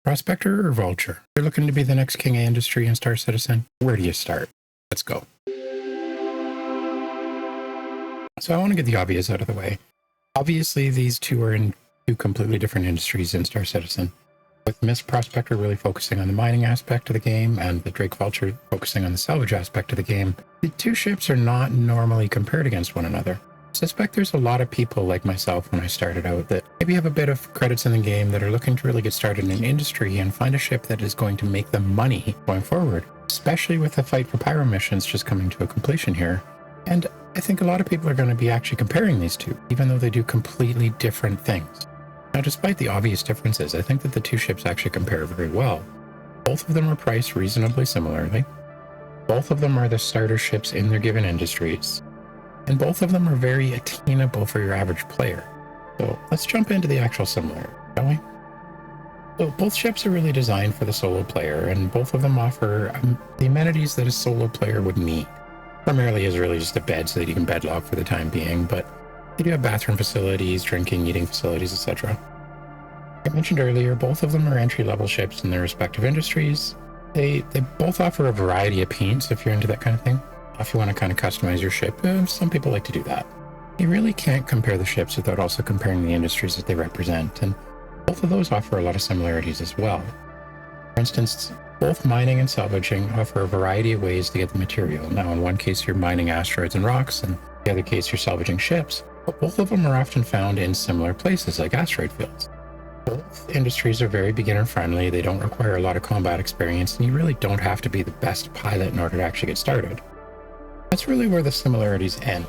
Prospector or Vulture? You're looking to be the next king of industry in Star Citizen? Where do you start? Let's go. So I want to get the obvious out of the way. Obviously, these two are in two completely different industries in Star Citizen, with MISC Prospector really focusing on the mining aspect of the game and the Drake Vulture focusing on the salvage aspect of the game. The two ships are not normally compared against one another. I suspect there's a lot of people like myself when I started out that maybe have a bit of credits in the game that are looking to really get started in an industry and find a ship that is going to make them money going forward, especially with the fight for pyro missions just coming to a completion here. And I think a lot of people are going to be actually comparing these two, even though they do completely different things. Now, despite the obvious differences, I think that the two ships actually compare very well. Both of them are priced reasonably similarly. Both of them are the starter ships in their given industries. And both of them are very attainable for your average player. So let's jump into the actual similarity, shall we? So both ships are really designed for the solo player, and both of them offer the amenities that a solo player would need. Primarily is really just a bed so that you can bedlog for the time being, but they do have bathroom facilities, drinking, eating facilities, etc. Like I mentioned earlier, both of them are entry-level ships in their respective industries. They both offer a variety of paints if you're into that kind of thing. If you want to kind of customize your ship, some people like to do that. You really can't compare the ships without also comparing the industries that they represent, and both of those offer a lot of similarities as well. For instance, both mining and salvaging offer a variety of ways to get the material. Now, in one case, you're mining asteroids and rocks, and in the other case, you're salvaging ships, but both of them are often found in similar places like asteroid fields. Both industries are very beginner-friendly, they don't require a lot of combat experience, and you really don't have to be the best pilot in order to actually get started. That's really where the similarities end.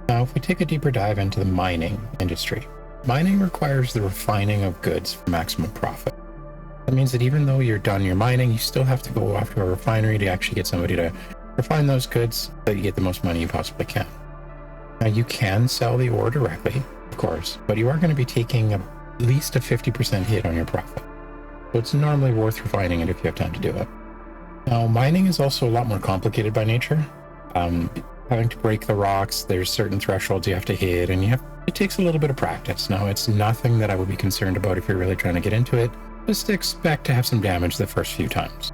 Now, if we take a deeper dive into the mining industry, mining requires the refining of goods for maximum profit. That means that even though you're done your mining, you still have to go off to a refinery to actually get somebody to refine those goods so that you get the most money you possibly can. Now, you can sell the ore directly, of course, but you are going to be taking at least a 50% hit on your profit. So it's normally worth refining it if you have time to do it. Now, mining is also a lot more complicated by nature. Having to break the rocks, there's certain thresholds you have to hit, and it takes a little bit of practice. Now, it's nothing that I would be concerned about if you're really trying to get into it. Just expect to have some damage the first few times.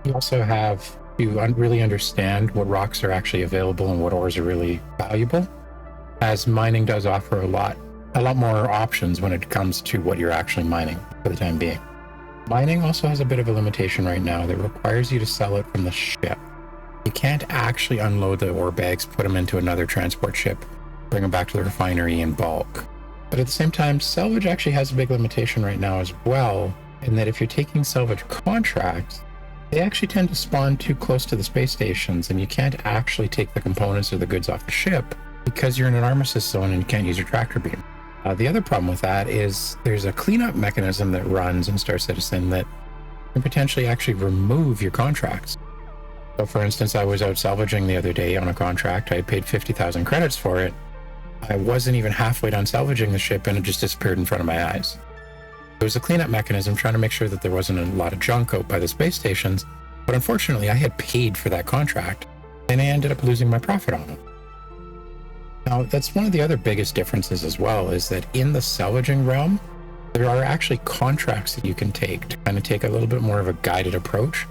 You also have to really understand what rocks are actually available and what ores are really valuable, as mining does offer a lot more options when it comes to what you're actually mining for the time being. Mining also has a bit of a limitation right now that requires you to sell it from the ship. You can't actually unload the ore bags, put them into another transport ship, bring them back to the refinery in bulk. But at the same time, salvage actually has a big limitation right now as well, in that if you're taking salvage contracts, they actually tend to spawn too close to the space stations, and you can't actually take the components or the goods off the ship because you're in an armistice zone and you can't use your tractor beam. The other problem with that is there's a cleanup mechanism that runs in Star Citizen that can potentially actually remove your contracts. So for instance, I was out salvaging the other day on a contract. I paid 50,000 credits for it. I wasn't even halfway done salvaging the ship and it just disappeared in front of my eyes. There was a cleanup mechanism trying to make sure that there wasn't a lot of junk out by the space stations, but unfortunately I had paid for that contract and I ended up losing my profit on it. Now, that's one of the other biggest differences as well, is that in the salvaging realm, there are actually contracts that you can take to kind of take a little bit more of a guided approach.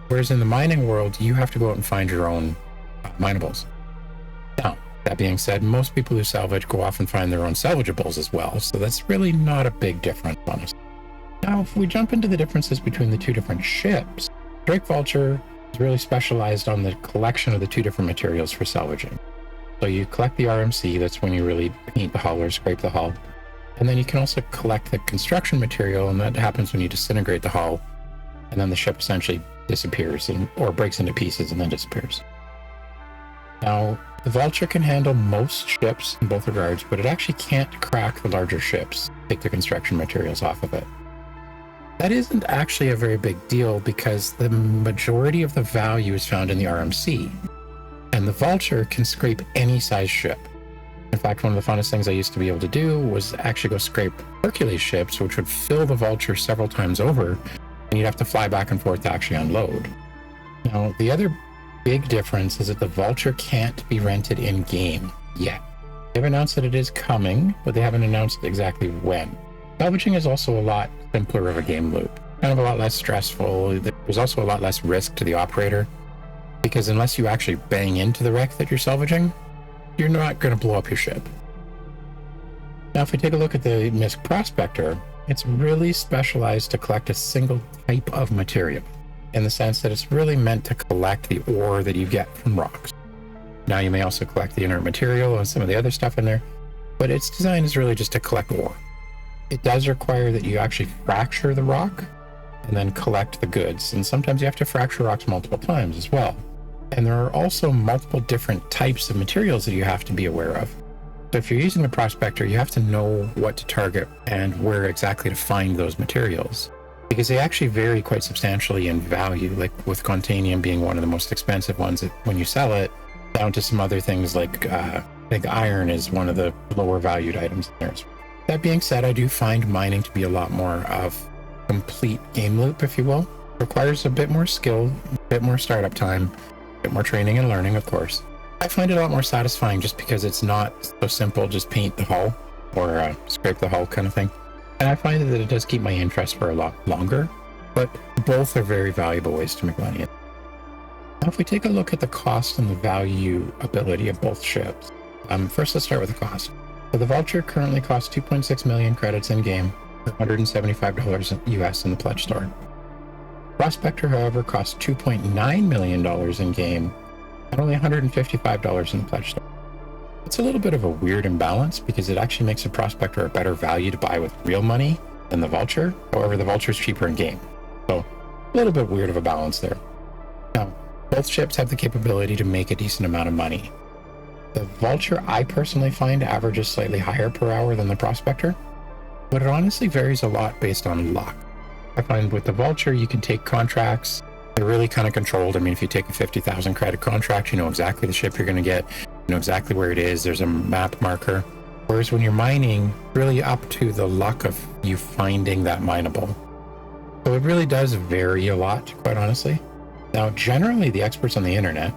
Whereas in the mining world, you have to go out and find your own minables. Now, that being said, most people who salvage go off and find their own salvageables as well, so that's really not a big difference, honestly. Now, if we jump into the differences between the two different ships, Drake Vulture is really specialized on the collection of the two different materials for salvaging. So you collect the RMC, that's when you really paint the hull or scrape the hull. And then you can also collect the construction material, and that happens when you disintegrate the hull. And then the ship essentially disappears or breaks into pieces and then disappears. Now, the Vulture can handle most ships in both regards, but it actually can't crack the larger ships, take the construction materials off of it. That isn't actually a very big deal because the majority of the value is found in the RMC. And the Vulture can scrape any size ship. In fact, one of the funnest things I used to be able to do was actually go scrape Hercules ships, which would fill the Vulture several times over, and you'd have to fly back and forth to actually unload. Now, the other big difference is that the Vulture can't be rented in-game yet. They've announced that it is coming, but they haven't announced exactly when. Salvaging is also a lot simpler of a game loop, kind of a lot less stressful. There's also a lot less risk to the operator, because unless you actually bang into the wreck that you're salvaging, you're not going to blow up your ship. Now, if we take a look at the MISC Prospector, it's really specialized to collect a single type of material, in the sense that it's really meant to collect the ore that you get from rocks. Now, you may also collect the inert material and some of the other stuff in there, but its design is really just to collect ore. It does require that you actually fracture the rock and then collect the goods, and sometimes you have to fracture rocks multiple times as well. And there are also multiple different types of materials that you have to be aware of. So if you're using the Prospector, you have to know what to target and where exactly to find those materials, because they actually vary quite substantially in value, like with Contanium being one of the most expensive ones that when you sell it, down to some other things like I think iron is one of the lower valued items in there. That being said, I do find mining to be a lot more of a complete game loop, if you will. It requires a bit more skill, a bit more startup time, a bit more training and learning, of course. I find it a lot more satisfying just because it's not so simple, just paint the hull or scrape the hull kind of thing. And I find that it does keep my interest for a lot longer, but both are very valuable ways to make money. Now, if we take a look at the cost and the value ability of both ships, first let's start with the cost. So the Vulture currently costs 2.6 million credits in game, $175 US in the pledge store. Prospector, however, costs $2.9 million in game and only $155 in the pledge store. It's a little bit of a weird imbalance because it actually makes the Prospector a better value to buy with real money than the Vulture. However, the Vulture is cheaper in game. So a little bit weird of a balance there. Now, both ships have the capability to make a decent amount of money. The Vulture, I personally find, averages slightly higher per hour than the Prospector, but it honestly varies a lot based on luck. I find with the Vulture, you can take contracts. They're really kind of controlled. I mean, if you take a 50,000 credit contract, you know exactly the ship you're going to get, you know exactly where it is. There's a map marker. Whereas when you're mining, really up to the luck of you finding that mineable. So it really does vary a lot, quite honestly. Now, generally, the experts on the internet,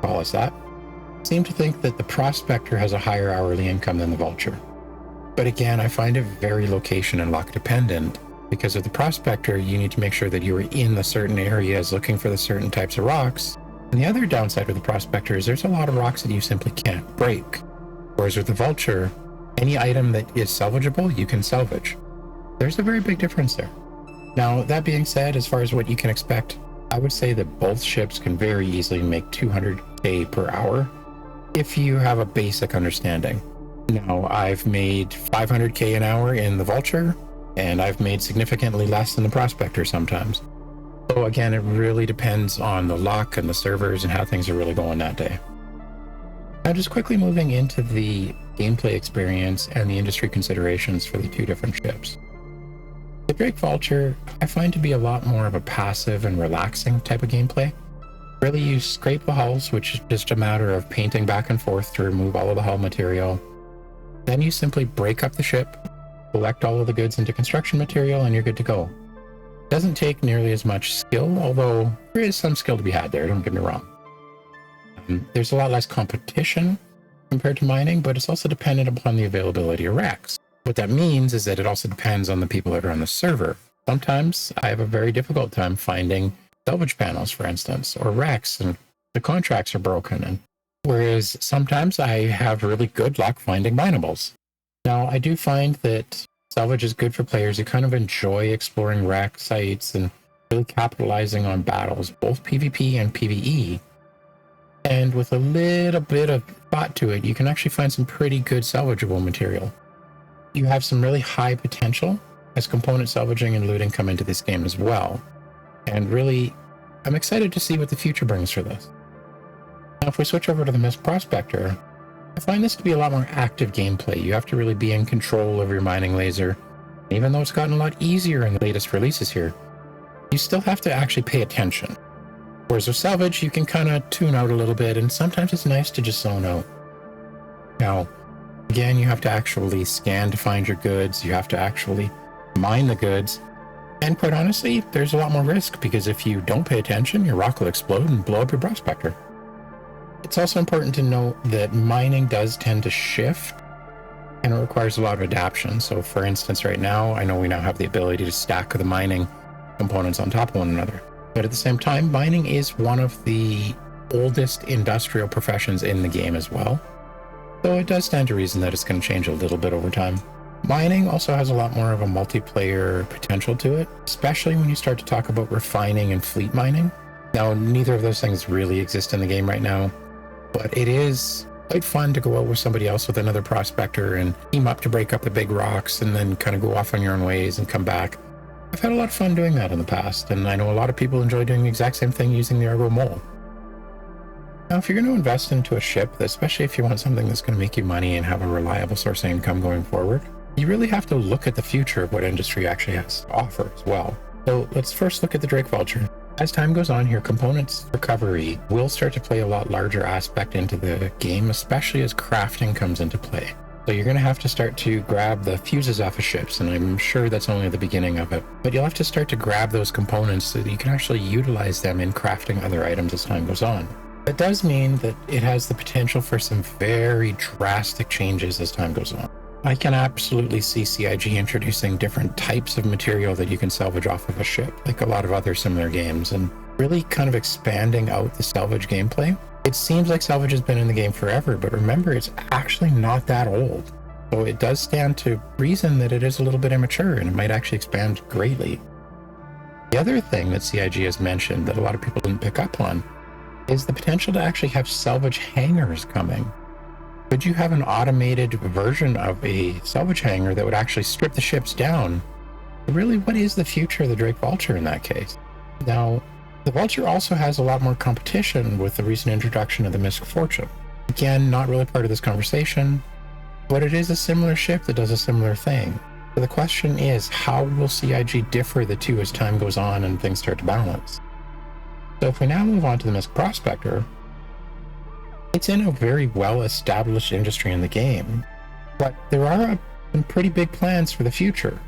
call us that, seem to think that the Prospector has a higher hourly income than the Vulture. But again, I find it very location and luck dependent, because with the Prospector, you need to make sure that you are in the certain areas looking for the certain types of rocks. And the other downside with the Prospector is there's a lot of rocks that you simply can't break. Whereas with the Vulture, any item that is salvageable, you can salvage. There's a very big difference there. Now, that being said, as far as what you can expect, I would say that both ships can very easily make 200k per hour if you have a basic understanding. Now, I've made 500k an hour in the Vulture, and I've made significantly less than the Prospector sometimes. So again, it really depends on the luck and the servers and how things are really going that day. Now, just quickly moving into the gameplay experience and the industry considerations for the two different ships. The Drake Vulture, I find to be a lot more of a passive and relaxing type of gameplay. Really, you scrape the hulls, which is just a matter of painting back and forth to remove all of the hull material. Then you simply break up the ship, collect all of the goods into construction material, and you're good to go. It doesn't take nearly as much skill, although there is some skill to be had there, don't get me wrong. There's a lot less competition compared to mining, but it's also dependent upon the availability of racks. What that means is that it also depends on the people that are on the server. Sometimes I have a very difficult time finding salvage panels, for instance, or racks, and the contracts are broken. And whereas sometimes I have really good luck finding minables. Now, I do find that salvage is good for players who kind of enjoy exploring rack sites and really capitalizing on battles, both PvP and PvE. And with a little bit of thought to it, you can actually find some pretty good salvageable material. You have some really high potential as component salvaging and looting come into this game as well. And really, I'm excited to see what the future brings for this. Now, if we switch over to the MISC Prospector, I find this to be a lot more active gameplay. You have to really be in control of your mining laser. Even though it's gotten a lot easier in the latest releases here, you still have to actually pay attention. Whereas with Salvage, you can kind of tune out a little bit, and sometimes it's nice to just zone out. Now, again, you have to actually scan to find your goods. You have to actually mine the goods. And quite honestly, there's a lot more risk, because if you don't pay attention, your rock will explode and blow up your Prospector. It's also important to note that mining does tend to shift and it requires a lot of adaptation. So for instance, right now, I know we now have the ability to stack the mining components on top of one another. But at the same time, mining is one of the oldest industrial professions in the game as well. So it does stand to reason that it's going to change a little bit over time. Mining also has a lot more of a multiplayer potential to it, especially when you start to talk about refining and fleet mining. Now, neither of those things really exist in the game right now, but it is quite fun to go out with somebody else, with another prospector, and team up to break up the big rocks and then kind of go off on your own ways and come back. I've had a lot of fun doing that in the past, and I know a lot of people enjoy doing the exact same thing using the Argo Mole. Now, if you're going to invest into a ship, especially if you want something that's going to make you money and have a reliable source of income going forward, you really have to look at the future of what industry actually has to offer as well. So let's first look at the Drake Vulture. As time goes on here, components recovery will start to play a lot larger aspect into the game, especially as crafting comes into play. So you're going to have to start to grab the fuses off of ships, and I'm sure that's only the beginning of it. But you'll have to start to grab those components so that you can actually utilize them in crafting other items as time goes on. That does mean that it has the potential for some very drastic changes as time goes on. I can absolutely see CIG introducing different types of material that you can salvage off of a ship, like a lot of other similar games, and really kind of expanding out the salvage gameplay. It seems like salvage has been in the game forever, but remember, it's actually not that old. So it does stand to reason that it is a little bit immature, and it might actually expand greatly. The other thing that CIG has mentioned that a lot of people didn't pick up on is the potential to actually have salvage hangars coming. Could you have an automated version of a salvage hangar that would actually strip the ships down? Really, what is the future of the Drake Vulture in that case? Now, the Vulture also has a lot more competition with the recent introduction of the MISC Prospector. Again, not really part of this conversation, but it is a similar ship that does a similar thing. So the question is, how will CIG differ the two as time goes on and things start to balance? So if we now move on to the MISC Prospector, it's in a very well-established industry in the game, but there are some pretty big plans for the future.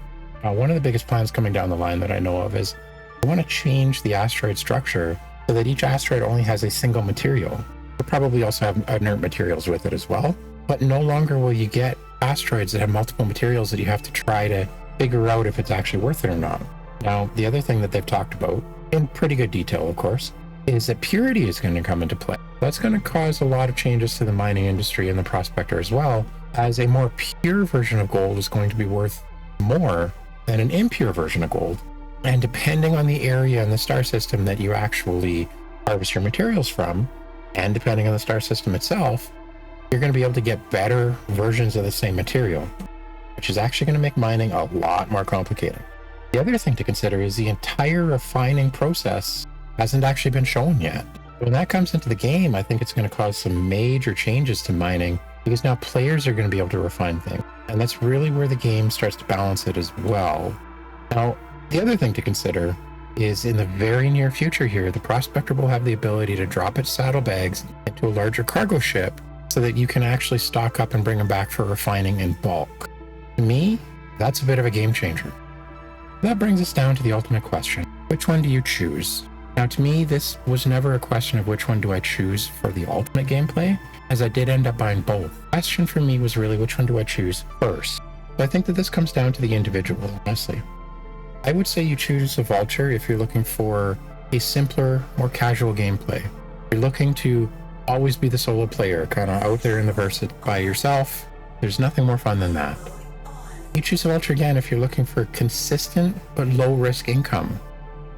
One of the biggest plans coming down the line that I know of is they want to change the asteroid structure so that each asteroid only has a single material. They'll probably also have inert materials with it as well, but no longer will you get asteroids that have multiple materials that you have to try to figure out if it's actually worth it or not. Now, the other thing that they've talked about, in pretty good detail of course, is that purity is going to come into play. That's going to cause a lot of changes to the mining industry and the prospector as well, as a more pure version of gold is going to be worth more than an impure version of gold. And depending on the area in the star system that you actually harvest your materials from, and depending on the star system itself, you're going to be able to get better versions of the same material, which is actually going to make mining a lot more complicated. The other thing to consider is the entire refining process hasn't actually been shown yet. When that comes into the game, I think it's going to cause some major changes to mining, because now players are going to be able to refine things. And that's really where the game starts to balance it as well. Now, the other thing to consider is in the very near future here, the Prospector will have the ability to drop its saddlebags into a larger cargo ship so that you can actually stock up and bring them back for refining in bulk. To me, that's a bit of a game changer. That brings us down to the ultimate question. Which one do you choose? Now, to me, this was never a question of which one do I choose for the ultimate gameplay, as I did end up buying both. The question for me was really, which one do I choose first? So I think that this comes down to the individual, honestly. I would say you choose a Vulture if you're looking for a simpler, more casual gameplay. If you're looking to always be the solo player, kind of out there in the verse by yourself, there's nothing more fun than that. You choose a Vulture again if you're looking for consistent but low-risk income.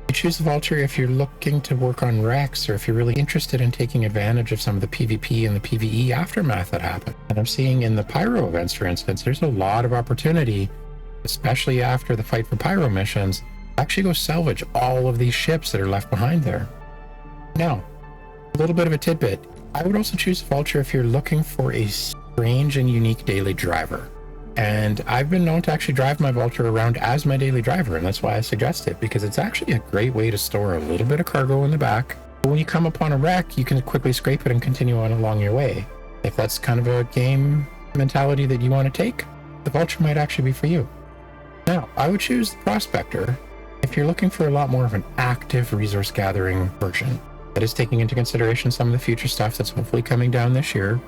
You choose a Vulture if you're looking to work on wrecks, or if you're really interested in taking advantage of some of the PvP and the PvE aftermath that happen. And I'm seeing in the Pyro events, for instance, there's a lot of opportunity, especially after the fight for Pyro missions, to actually go salvage all of these ships that are left behind there. Now, a little bit of a tidbit, I would also choose a Vulture if you're looking for a strange and unique daily driver. And I've been known to actually drive my Vulture around as my daily driver, and that's why I suggest it, because it's actually a great way to store a little bit of cargo in the back. But when you come upon a wreck, you can quickly scrape it and continue on along your way. If that's kind of a game mentality that you want to take, the Vulture might actually be for you. Now, I would choose the Prospector if you're looking for a lot more of an active resource gathering version that is taking into consideration some of the future stuff that's hopefully coming down this year.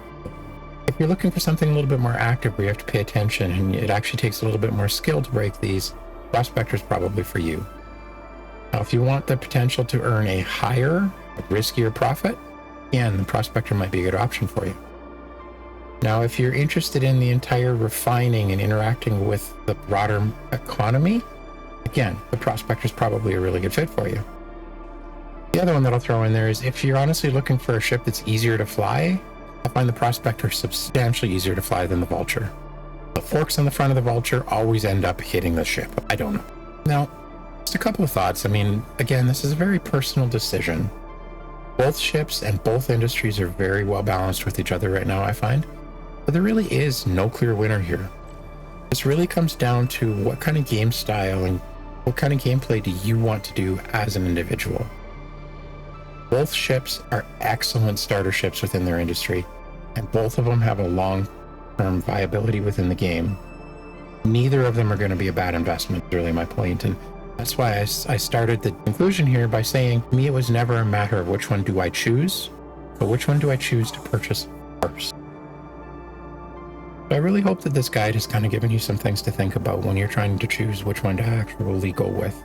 If you're looking for something a little bit more active where you have to pay attention and it actually takes a little bit more skill to break these, Prospector's probably for you. Now, if you want the potential to earn a higher, riskier profit, again, the Prospector might be a good option for you. Now, if you're interested in the entire refining and interacting with the broader economy, again, the Prospector is probably a really good fit for you. The other one that I'll throw in there is if you're honestly looking for a ship that's easier to fly, I find the Prospector substantially easier to fly than the Vulture. The forks on the front of the Vulture always end up hitting the ship. I don't know. Now, just a couple of thoughts. I mean, again, this is a very personal decision. Both ships and both industries are very well balanced with each other right now, I find. But there really is no clear winner here. This really comes down to what kind of game style and what kind of gameplay do you want to do as an individual. Both ships are excellent starter ships within their industry, and both of them have a long-term viability within the game. Neither of them are going to be a bad investment, is really my point, and that's why I started the conclusion here by saying, to me, it was never a matter of which one do I choose, but which one do I choose to purchase first. So I really hope that this guide has kind of given you some things to think about when you're trying to choose which one to actually go with.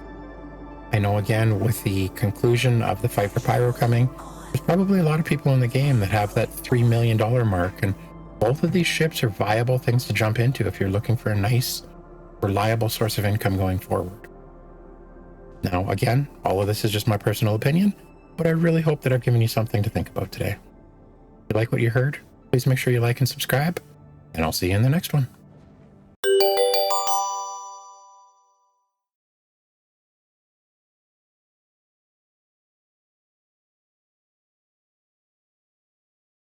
I know, again, with the conclusion of the Fight for Pyro coming, there's probably a lot of people in the game that have that $3 million mark, and both of these ships are viable things to jump into if you're looking for a nice, reliable source of income going forward. Now, again, all of this is just my personal opinion, but I really hope that I've given you something to think about today. If you like what you heard, please make sure you like and subscribe, and I'll see you in the next one.